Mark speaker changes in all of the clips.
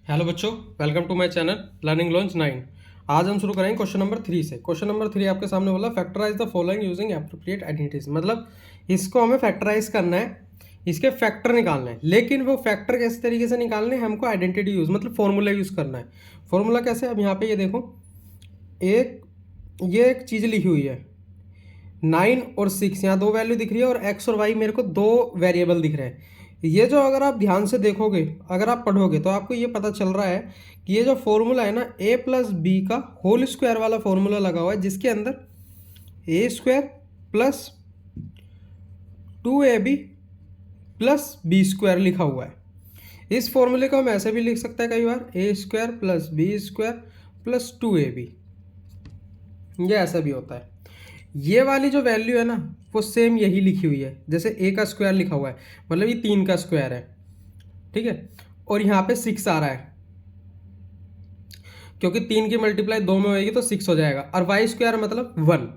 Speaker 1: Hello बच्चों, welcome to my channel learning launch 9। आज हम शुरू करेंगे क्वेश्चन नंबर 3 से। क्वेश्चन नंबर 3 आपके सामने बोला factorise the following using appropriate identities. मतलब इसको हमें फैक्टराइज करना है, इसके फैक्टर निकालने हैं, लेकिन वो फैक्टर किस तरीके से निकालने हैं हमको आइडेंटिटी यूज मतलब फॉर्मूला यूज करना है। फॉर्मूला कैसे? अब यहाँ पे ये देखो, ये एक चीज़ लिखी हुई है 9 और 6, यहाँ दो वैल्यू दिख रही है और एक्स और वाई मेरे को दो वेरिएबल दिख रहे हैं। ये जो अगर आप ध्यान से देखोगे, अगर आप पढ़ोगे तो आपको ये पता चल रहा है कि ये जो फॉर्मूला है ना ए प्लस बी का होल स्क्वायर वाला फॉर्मूला लगा हुआ है, जिसके अंदर A square plus 2ab plus B square लिखा हुआ है। इस फॉर्मूले को हम ऐसे भी लिख सकते हैं कई बार, A square plus B square plus 2ab, ये ऐसा भी होता है। ये वाली जो वैल्यू है ना वो सेम यही लिखी हुई है, जैसे ए का स्क्वायर लिखा हुआ है, मतलब ये 3 का स्क्वायर है, ठीक है। और यहाँ पे 6 आ रहा है, क्योंकि 3 की मल्टीप्लाई 2 में होएगी तो 6 हो जाएगा। और वाई स्क्वायर मतलब 1,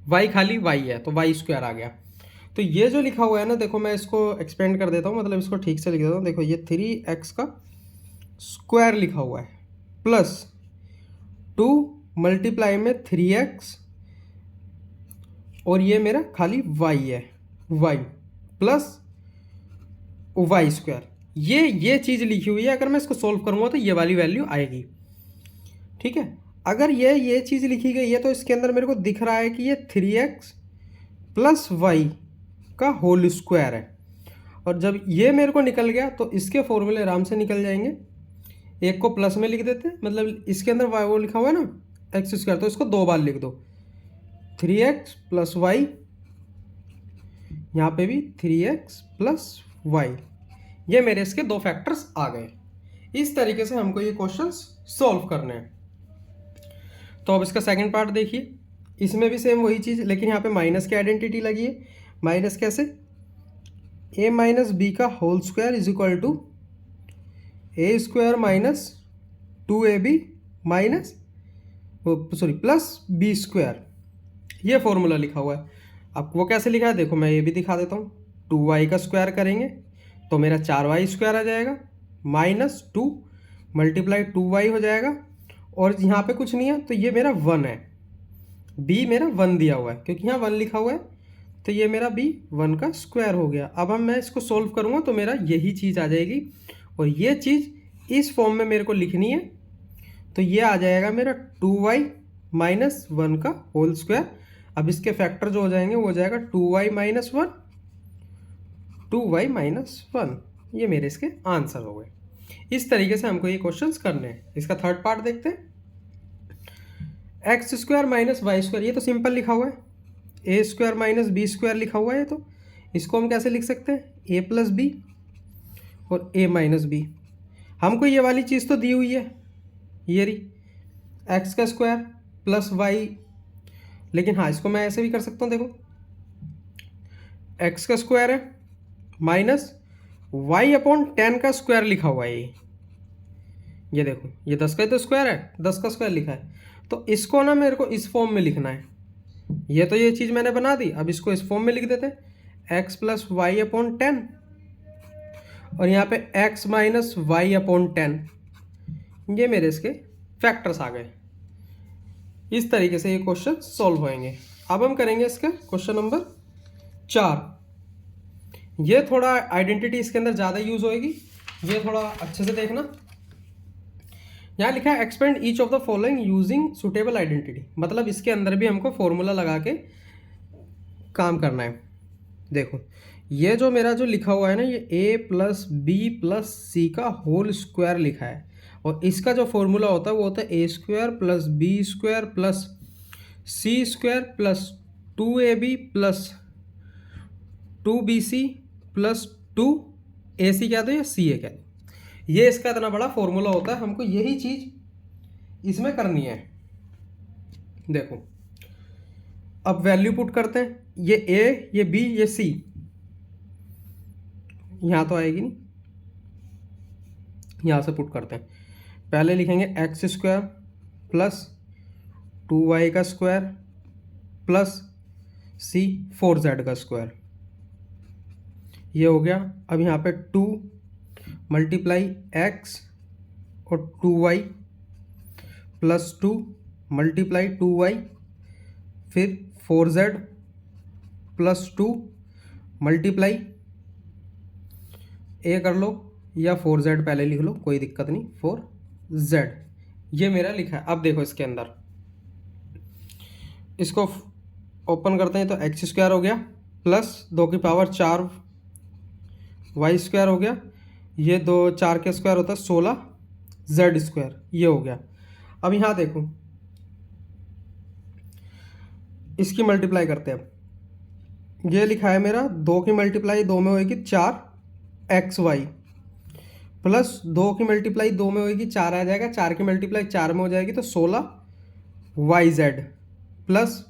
Speaker 1: वाई खाली वाई है तो वाई स्क्वायर आ गया। तो ये जो लिखा हुआ है ना, देखो मैं इसको एक्सपेंड कर देता हूँ, मतलब इसको ठीक से लिख देता हूँ। देखो ये 3x का स्क्वायर लिखा हुआ है प्लस 2 मल्टीप्लाई में 3x, और ये मेरा खाली y है, y प्लस वाई स्क्वायर। ये चीज़ लिखी हुई है। अगर मैं इसको सोल्व करूँगा तो ये वाली वैल्यू आएगी, ठीक है। अगर ये चीज़ लिखी गई है तो इसके अंदर मेरे को दिख रहा है कि ये 3x प्लस वाई का होल स्क्वायर है। और जब ये मेरे को निकल गया तो इसके फॉर्मूले आराम से निकल जाएंगे। एक को प्लस में लिख देते हैं, मतलब इसके अंदर वाई वो लिखा हुआ है ना एक्स स्क्वायर, तो इसको 2 बार लिख दो, 3x प्लस वाई, यहाँ पे भी 3x प्लस वाई। ये मेरे इसके दो फैक्टर्स आ गए। इस तरीके से हमको ये क्वेश्चंस सॉल्व करने हैं। तो अब इसका सेकंड पार्ट देखिए, इसमें भी सेम वही चीज़, लेकिन यहाँ पे माइनस की आइडेंटिटी लगी है। माइनस कैसे? a माइनस बी का whole square is equal to A square minus 2ab minus plus B square, ये फॉर्मूला लिखा हुआ है। अब वो कैसे लिखा है देखो, मैं ये भी दिखा देता हूँ। 2y का स्क्वायर करेंगे तो मेरा 4y स्क्वायर आ जाएगा, माइनस 2 मल्टीप्लाई 2y हो जाएगा, और यहाँ पे कुछ नहीं है तो ये मेरा 1 है। b मेरा 1 दिया हुआ है, क्योंकि यहाँ 1 लिखा हुआ है, तो ये मेरा b 1 का स्क्वायर हो गया। अब मैं इसको सोल्व करूँगा तो मेरा यही चीज़ आ जाएगी, और ये चीज़ इस फॉर्म में मेरे को लिखनी है। तो ये आ जाएगा मेरा 2y माइनस 1 का होल स्क्वायर। अब इसके फैक्टर जो हो जाएंगे वो हो जाएगा 2y माइनस 1, 2y माइनस 1। ये मेरे इसके आंसर हो गए। इस तरीके से हमको ये क्वेश्चंस करने हैं। इसका थर्ड पार्ट देखते हैं, X square minus Y square. ये तो सिंपल लिखा हुआ है, A square minus B square लिखा हुआ है, तो इसको हम कैसे लिख सकते हैं? ए प्लस बी और ए माइनस बी। हमको ये वाली चीज़ तो दी हुई है, ये रही एक्स का स्क्वायर प्लस वाई, लेकिन हाँ इसको मैं ऐसे भी कर सकता हूँ। देखो एक्स का स्क्वायर है माइनस वाई अपॉन 10 का स्क्वायर लिखा हुआ है। ये देखो, ये 10 का ही तो स्क्वायर है, 10 का स्क्वायर लिखा है, तो इसको ना मेरे को इस फॉर्म में लिखना है। ये तो ये चीज़ मैंने बना दी, अब इसको इस फॉर्म में लिख देते हैं, एक्स प्लस वाई अपॉन 10, और यहाँ पे एक्स माइनस वाई अपॉन 10। ये मेरे इसके फैक्टर्स आ गए। इस तरीके से ये क्वेश्चन सॉल्व होएंगे। अब हम करेंगे इसका क्वेश्चन नंबर 4। ये थोड़ा आइडेंटिटी इसके अंदर ज़्यादा यूज होएगी, ये थोड़ा अच्छे से देखना। यहाँ लिखा है expand each of the following using suitable identity, मतलब इसके अंदर भी हमको फॉर्मूला लगा के काम करना है। देखो ये जो मेरा जो लिखा हुआ है ना, ये ए प्लस बी प्लस सी का होल स्क्वायर लिखा है, और इसका जो फॉर्मूला होता है वो होता है A square plus B square plus C square plus 2ab plus 2bc plus 2ac कह दो या सी ए कह दो। ये इसका इतना बड़ा फॉर्मूला होता है, हमको यही चीज़ इसमें करनी है। देखो अब वैल्यू पुट करते हैं, ये ए, ये बी, ये सी, यहाँ तो आएगी नहीं, यहाँ से पुट करते हैं। पहले लिखेंगे एक्स स्क्वायर प्लस 2y का स्क्वायर प्लस सी 4z का स्क्वायर, ये हो गया। अब यहाँ पे 2 मल्टीप्लाई एक्स और 2y प्लस 2 मल्टीप्लाई 2y, फिर 4z प्लस 2 मल्टीप्लाई, ए कर लो या 4z पहले लिख लो, कोई दिक्कत नहीं, 4z। ये मेरा लिखा है। अब देखो इसके अंदर इसको ओपन करते हैं तो एक्स स्क्वायर हो गया प्लस 2 की पावर 4 वाई स्क्वायर हो गया, ये 2 4 के स्क्वायर होता है 16 जेड स्क्वायर, ये हो गया। अब यहाँ देखो इसकी मल्टीप्लाई करते हैं। अब ये लिखा है मेरा 2 की मल्टीप्लाई 2 में होगी 4 एक्स वाई, प्लस 2 की मल्टीप्लाई 2 में होगी 4 आ जाएगा, 4 की मल्टीप्लाई 4 में हो जाएगी तो 16 वाई जेड, प्लस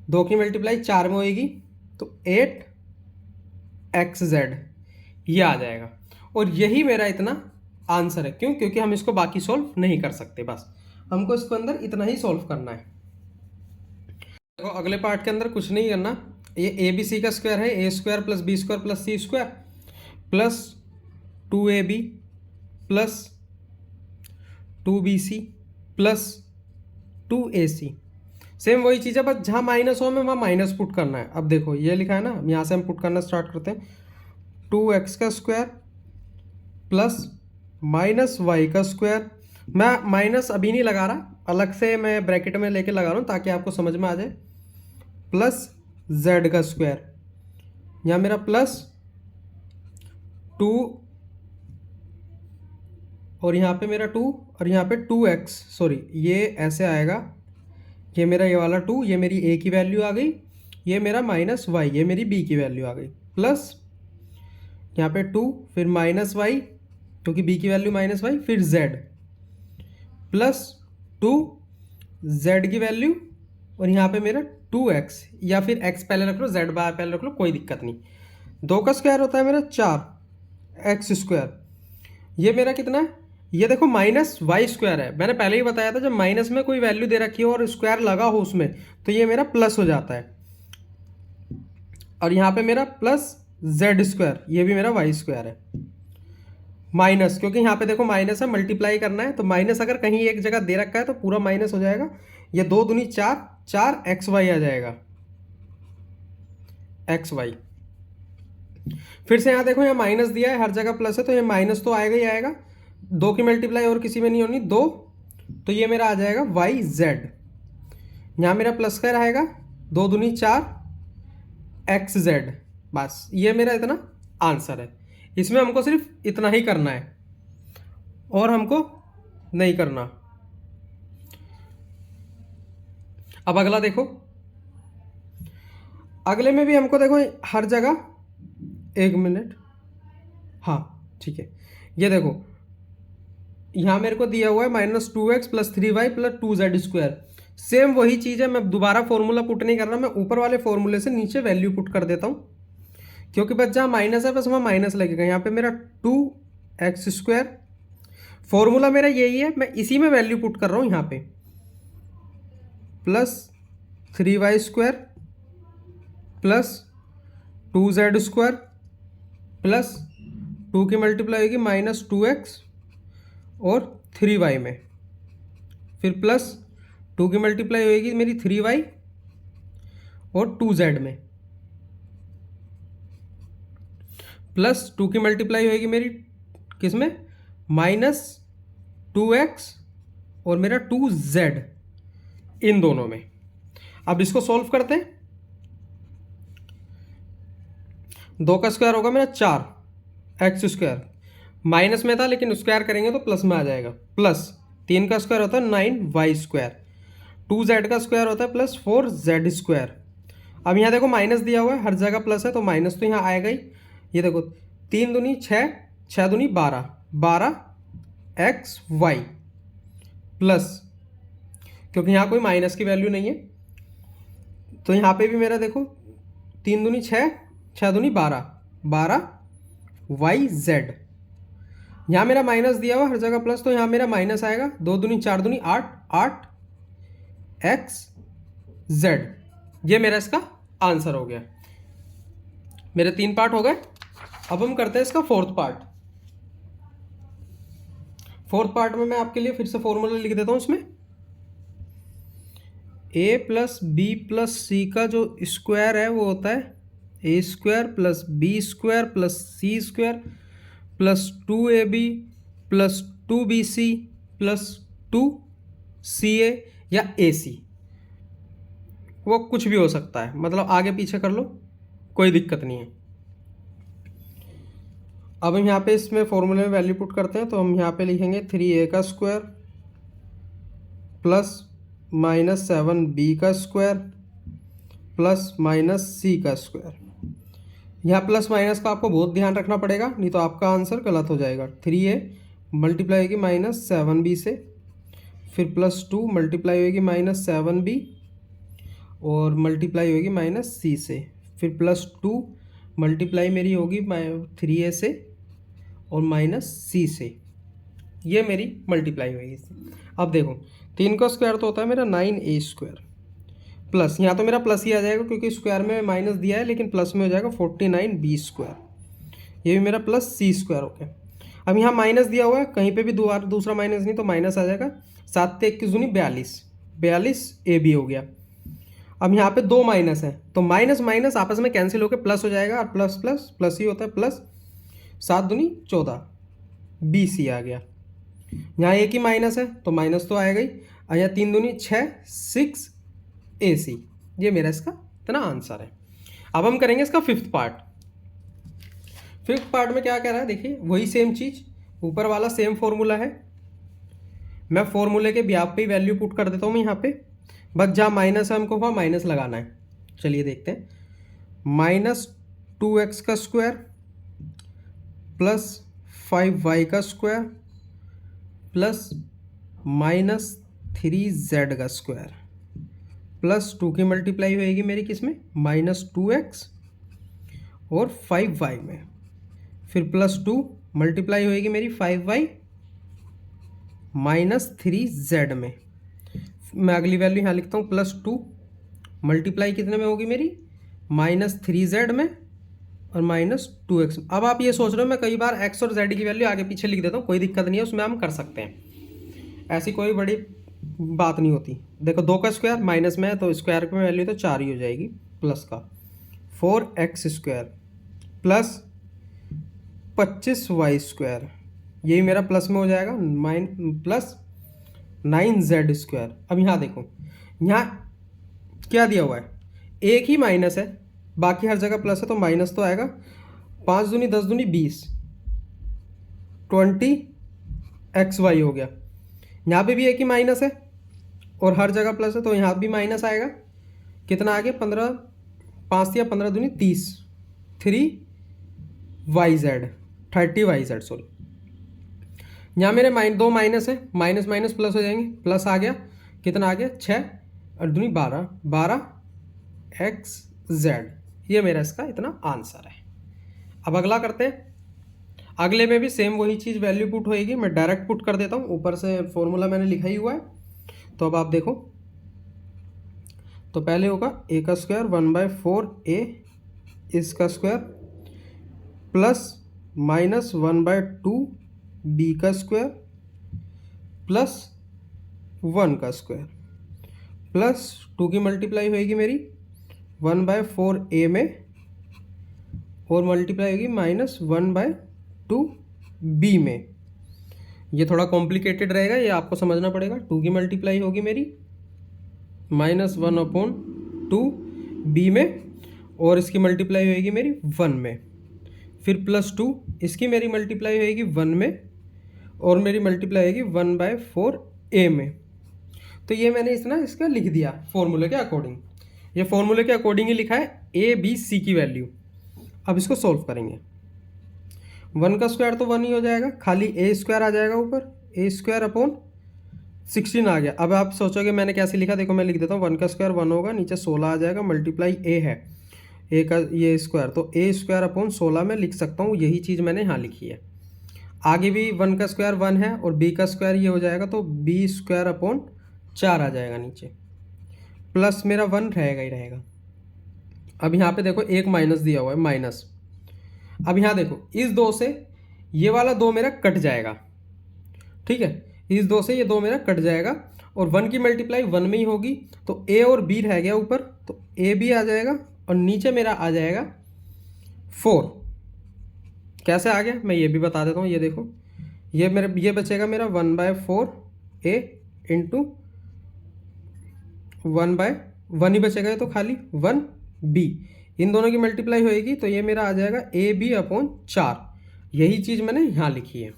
Speaker 1: 2 की मल्टीप्लाई 4 में होगी तो 8 एक्स जेड, ये आ जाएगा। और यही मेरा इतना आंसर है। क्यों? क्योंकि हम इसको बाकी सॉल्व नहीं कर सकते, बस हमको इसके अंदर इतना ही सॉल्व करना है। देखो अगले पार्ट के अंदर कुछ नहीं करना, ये ए बी सी का स्क्वायर है, A square plus B square plus C square plus 2ab plus 2bc plus 2ac। Same वही चीज़ है, बस जहाँ माइनस हो में वहाँ माइनस पुट करना है। अब देखो ये लिखा है ना, यहाँ से हम पुट करना स्टार्ट करते हैं। 2x का स्क्वायर प्लस माइनस वाई का स्क्वायर, मैं माइनस अभी नहीं लगा रहा, अलग से मैं ब्रैकेट में लेके लगा रहा हूँ ताकि आपको समझ में आ जाए, प्लस z का स्क्वायर, यहाँ मेरा प्लस 2 और यहाँ पे मेरा 2 और यहाँ पे 2x, सॉरी ये ऐसे आएगा, ये मेरा ये वाला 2, ये मेरी a की वैल्यू आ गई, ये मेरा माइनस वाई, ये मेरी b की वैल्यू आ गई, प्लस यहाँ पे 2 फिर माइनस वाई क्योंकि b की वैल्यू माइनस वाई, फिर z प्लस 2 z की वैल्यू और यहाँ पे मेरा 2x, या फिर x पहले रख लो z बार पहले रख लो, कोई दिक्कत नहीं। 2 का स्क्वायर होता है मेरा 4 एक्स स्क्वायर, ये मेरा कितना है, ये देखो माइनस वाई स्क्वायर है। मैंने पहले ही बताया था जब माइनस में कोई वैल्यू दे रखी हो और स्क्वायर लगा हो उसमें तो ये मेरा प्लस हो जाता है। और यहाँ पे मेरा प्लस जेड स्क्वायर, ये भी मेरा वाई स्क्वायर है, माइनस क्योंकि यहाँ पे देखो माइनस है, मल्टीप्लाई करना है तो माइनस अगर कहीं एक जगह दे रखा है तो पूरा माइनस हो जाएगा। ये 2 दूनी 4, 4 एक्स वाई आ जाएगा, एक्स वाई। फिर से यहाँ देखो यहाँ माइनस दिया है, हर जगह प्लस है तो ये माइनस तो आएगा ही आएगा। 2 की मल्टीप्लाई और किसी में नहीं होनी, 2, तो ये मेरा आ जाएगा वाई जेड। यहाँ मेरा प्लस का रहेगा 2 दूनी 4 एक्स जेड, बस ये मेरा इतना आंसर है। इसमें हमको सिर्फ इतना ही करना है और हमको नहीं करना। अब अगला देखो, अगले में भी हमको देखो हर जगह, एक मिनट, हाँ ठीक है, ये देखो यहाँ मेरे को दिया हुआ है -2x plus 3y plus 2z square. Same वही चीज़ है, मैं दोबारा फॉर्मूला पुट नहीं कर रहा, मैं ऊपर वाले फॉर्मूले से नीचे वैल्यू पुट कर देता हूँ क्योंकि बस जहाँ माइनस है बस वहाँ माइनस लगेगा। यहाँ पे मेरा 2x स्क्वायर, फॉर्मूला मेरा यही है, मैं इसी में वैल्यू पुट कर रहा हूँ यहाँ पे, plus 3y square plus 2z square plus 2 की मल्टीप्लाई होगी -2x और 3y में, फिर प्लस 2 की मल्टीप्लाई होगी मेरी 3y और 2z में, प्लस 2 की मल्टीप्लाई होगी मेरी किस में, -2x और मेरा 2z, इन दोनों में। अब इसको सॉल्व करते हैं। 2 का स्क्वायर होगा मेरा 4 एक्स स्क्वायर, माइनस में था लेकिन स्क्वायर करेंगे तो प्लस में आ जाएगा, प्लस 3 का स्क्वायर होता है 9y स्क्वायर, 2z का स्क्वायर होता है प्लस 4z स्क्वायर। अब यहाँ देखो माइनस दिया हुआ है, हर जगह प्लस है तो माइनस तो यहाँ आएगा ही। ये देखो 3 दूनी 6, 6 दूनी 12, 12 एक्स वाई प्लस, क्योंकि यहाँ कोई माइनस की वैल्यू नहीं है तो यहाँ पे भी मेरा देखो 3 दूनी 6, 6 दूनी 12, 12 वाई जेड। यहाँ मेरा माइनस दिया हुआ हर जगह प्लस तो यहाँ मेरा माइनस आएगा, 2 दूनी 4 दूनी 8, 8 एक्स जेड। ये मेरा इसका आंसर हो गया। मेरे 3 पार्ट हो गए। अब हम करते हैं इसका 4th पार्ट। फोर्थ पार्ट में मैं आपके लिए फिर से फॉर्मूला लिख देता हूँ इसमें। A plus B plus C का जो स्क्वायर है वो होता है A square plus B square plus C square plus 2ab plus 2bc plus 2ca या ac, वो कुछ भी हो सकता है, मतलब आगे पीछे कर लो, कोई दिक्कत नहीं है। अब हम यहाँ पे इसमें फॉर्मूले में वैल्यू पुट करते हैं, तो हम यहाँ पे लिखेंगे 3a का स्क्वायर प्लस माइनस 7b का स्क्वायर प्लस माइनस c का स्क्वायर। यहाँ प्लस माइनस का आपको बहुत ध्यान रखना पड़ेगा, नहीं तो आपका आंसर गलत हो जाएगा। 3a मल्टीप्लाई होगी माइनस 7b से, फिर प्लस 2 मल्टीप्लाई होगी माइनस 7b और मल्टीप्लाई होगी माइनस c से, फिर प्लस 2 मल्टीप्लाई मेरी होगी 3a से और माइनस c से, ये मेरी मल्टीप्लाई होगी। अब देखो 3 का स्क्वायर तो होता है मेरा 9a स्क्वायर प्लस, यहाँ तो मेरा प्लस ही आ जाएगा क्योंकि स्क्वायर में माइनस दिया है, लेकिन प्लस में हो जाएगा 49b स्क्वायर, ये भी मेरा प्लस c स्क्वायर हो गया। अब यहाँ माइनस दिया हुआ है, कहीं पे भी दूसरा माइनस नहीं तो माइनस आ जाएगा। 7 से 21 दूनी 42 ab हो गया। अब यहाँ पे 2 माइनस है तो माइनस माइनस आपस में कैंसिल होकर प्लस हो जाएगा, और प्लस प्लस प्लस ही होता है, प्लस 7 दूनी 14 bc आ गया। यहाँ एक ही माइनस है तो माइनस तो आएगा ही, और यहाँ 3 दूनी 6 6 AC, ये मेरा इसका इतना आंसर है। अब हम करेंगे इसका फिफ्थ पार्ट। फिफ्थ पार्ट में क्या कह रहा है, देखिए वही सेम चीज़, ऊपर वाला सेम फॉर्मूला है, मैं फॉर्मूले के ब्याप पे वैल्यू पुट कर देता हूँ मैं यहाँ पे, बस जहाँ माइनस है हमको वहाँ माइनस लगाना है। चलिए देखते हैं, माइनस 2x का स्क्वायर प्लस 5y का स्क्वायर प्लस माइनस 3z का स्क्वायर प्लस 2 की मल्टीप्लाई होएगी मेरी किस में, माइनस 2x और 5y में, फिर प्लस 2 मल्टीप्लाई होएगी मेरी 5y माइनस 3z में। मैं अगली वैल्यू यहाँ लिखता हूँ, प्लस 2 मल्टीप्लाई कितने में होगी मेरी, माइनस 3z में और माइनस 2x। अब आप ये सोच रहे हो मैं कई बार x और z की वैल्यू आगे पीछे लिख देता हूँ, कोई दिक्कत नहीं है, उसमें हम कर सकते हैं, ऐसी कोई बड़ी बात नहीं होती। देखो 2 का स्क्वायर माइनस में है तो स्क्वायर की वैल्यू तो 4 ही हो जाएगी, प्लस का 4x square plus 25y square, यही मेरा प्लस में हो जाएगा, प्लस 9z स्क्वायर। अब यहाँ देखो, यहाँ क्या दिया हुआ है, एक ही माइनस है, बाकी हर जगह प्लस है तो माइनस तो आएगा। 5 दूनी 10 दूनी 20 20xy हो गया। यहाँ पे भी एक ही माइनस है और हर जगह प्लस है तो यहाँ भी माइनस आएगा। कितना आ गया, 15 5 या 15 दूनी 30 3yz 30yz सॉरी। यहाँ मेरे 2 माइनस है, माइनस माइनस प्लस हो जाएंगे, प्लस आ गया, कितना आ गया 6 और दूनी 12 xz, ये मेरा इसका इतना आंसर है। अब अगला करते हैं, अगले में भी सेम वही चीज़ वैल्यू पुट होएगी, मैं डायरेक्ट पुट कर देता हूँ, ऊपर से फॉर्मूला मैंने लिखा ही हुआ है। तो अब आप देखो, तो पहले होगा a का स्क्वायर 1/4a इसका स्क्वायर प्लस माइनस 1/2b का स्क्वायर प्लस 1 का स्क्वायर प्लस 2 की मल्टीप्लाई होएगी मेरी 1/4a में और मल्टीप्लाई होगी माइनस 1/2b में। ये थोड़ा कॉम्प्लिकेटेड रहेगा, ये आपको समझना पड़ेगा। 2 की मल्टीप्लाई होगी मेरी माइनस 1/2b में और इसकी मल्टीप्लाई होएगी मेरी 1 में, फिर प्लस 2 इसकी मेरी मल्टीप्लाई होएगी 1 में और मेरी मल्टीप्लाई होएगी 1/4a में। तो ये मैंने इसका लिख दिया फॉर्मूले के अकॉर्डिंग, ये फॉर्मूले के अकॉर्डिंग ही लिखा है a b c की वैल्यू। अब इसको सॉल्व करेंगे, 1 का स्क्वायर तो 1 ही हो जाएगा, खाली a स्क्वायर आ जाएगा ऊपर, a स्क्वायर अपॉन 16 आ गया। अब आप सोचोगे मैंने कैसे लिखा, देखो मैं लिख देता हूँ, 1 का स्क्वायर 1 होगा, नीचे 16 आ जाएगा, मल्टीप्लाई a है, a का ये स्क्वायर, तो a स्क्वायर अपॉन 16 में लिख सकता हूँ, यही चीज़ मैंने यहाँ लिखी है। आगे भी 1 का स्क्वायर 1 है और b का स्क्वायर ये हो जाएगा, तो b स्क्वायर अपॉन 4 आ जाएगा नीचे, प्लस मेरा 1 रहेगा ही रहेगा। अब यहाँ पे देखो एक माइनस दिया हुआ है, माइनस। अब यहाँ देखो इस 2 से ये वाला 2 मेरा कट जाएगा, ठीक है, इस 2 से ये 2 मेरा कट जाएगा और 1 की मल्टीप्लाई 1 में ही होगी, तो ए और बी रह गया ऊपर, तो ए भी आ जाएगा और नीचे मेरा आ जाएगा 4। कैसे आ गया मैं ये भी बता देता हूँ। ये देखो, ये बचेगा मेरा 1/4 ए इंटू 1/1 ही बचेगा, ये तो खाली 1 बी। इन दोनों की मल्टीप्लाई होएगी तो ये मेरा आ जाएगा ए बी अपॉन 4। यही चीज़ मैंने यहाँ लिखी है।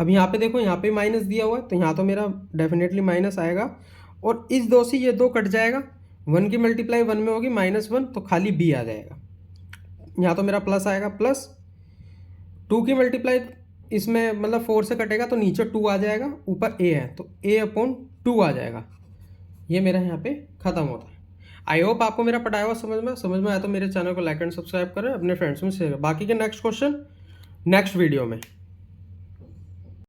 Speaker 1: अब यहाँ पे देखो, यहाँ पे माइनस दिया हुआ है, तो यहाँ तो मेरा डेफिनेटली माइनस आएगा और इस 2 से ये 2 कट जाएगा। 1 की मल्टीप्लाई 1 में होगी -1, तो खाली बी आ जाएगा। यहाँ तो मेरा प्लस आएगा, प्लस 2 की मल्टीप्लाई इसमें मतलब 4 से कटेगा तो नीचे 2 आ जाएगा, ऊपर ए है तो ए अपॉन 2 आ जाएगा। ये मेरा यहाँ पे ख़त्म होता है। आई होप आपको मेरा पढ़ाया हुआ समझ में आया तो मेरे चैनल को लाइक एंड सब्सक्राइब करें, अपने फ्रेंड्स में शेयर करें। बाकी के नेक्स्ट क्वेश्चन नेक्स्ट वीडियो में।